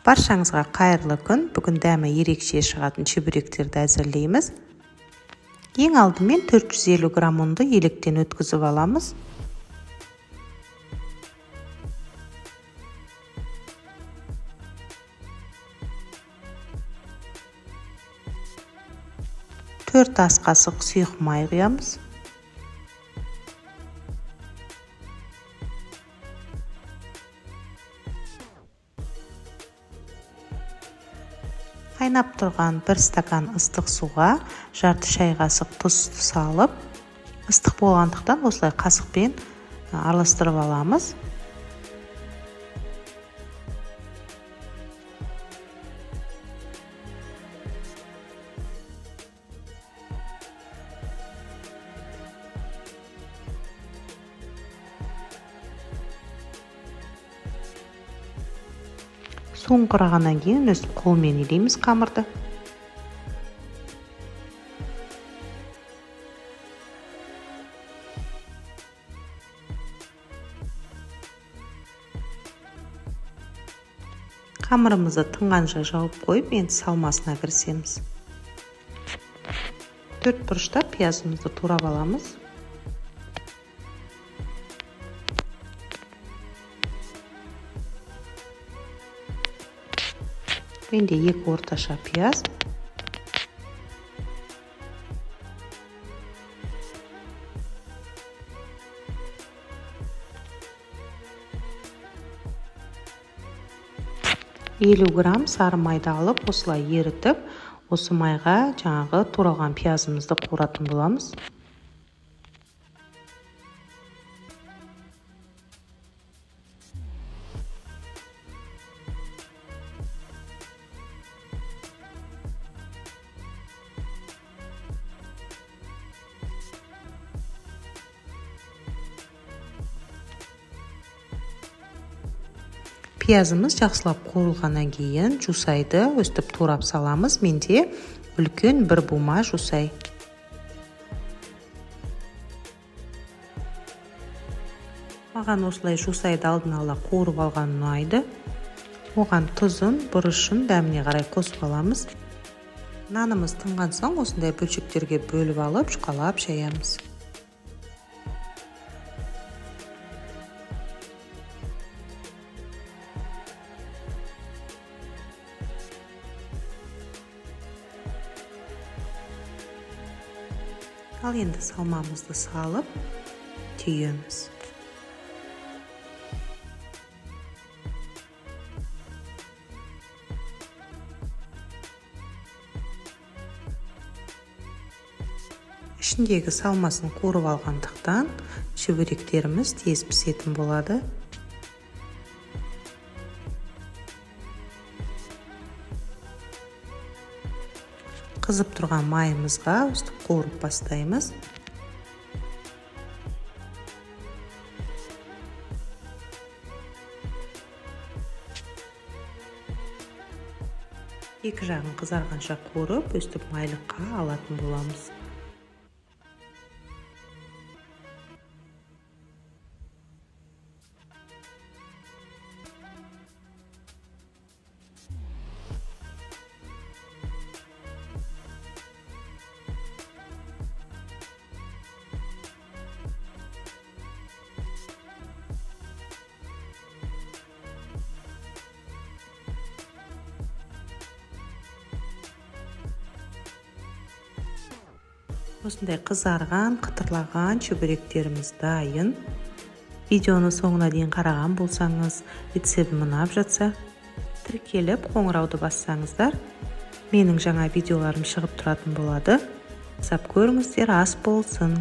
Баршаңызға қайырлы күн. Бүгін дәмі ерекше шығатын чебуректерді әзірлейміз. Ең алдымен 450 грамм ұнды електен өткізіп аламыз. Төрт ас қасық сұйық май құямыз. Қайнап тұрған 1 стакан ыстық суға жарты шай қасық тұз салып, ыстық болғандықтан осылай қасықпен араластырып аламыз. Суын құрағаннан кейін өстіп қолмен илейміз қамырды. Қамырымызды тыңғанша жауып қойып, енді салмасына кірісеміз. 4 бұрышта пиязымызды турап аламыз. Менде 2 орташа пияз. Елу грамм сары майды алып, осылай ерітіп, осы майға жаңағы туралған пиязымызды қуыратын боламыз. Пиязымыз жақсылап қуырылғаннан кейін жусайды өстіп турап саламыз. Менде үлкен 1 бума жусай. Маған осылай жусайды алдын ала қуырып алған ұнайды. Оған тұзын, бұрышын дәміне қарай қосып аламыз. Нанымыз тынған соң осындай бөлшектерге бөліп алып, жұқалап шаямыз. Ал енді салмамызды салып, түйеміз. Ішіндегі салмасын қуырып алғандықтан чебуректеріміз тез пісетін болады. Қызып тұрған майымызға өстіп қуырып бастаймыз. Екі жағын қызарғанша қуырып, өстіп майлыққа алатын боламыз. Осындай қызарған, қытырлаған чебуректеріміз дайын. Видеоны соңына дейін қараған болсаңыз, рецептім ұнап жатса, тіркеліп қоңырауды бассаңыздар, менің жаңа видеоларым шығып тұратын болады. Сап көріңіздер, ас болсын.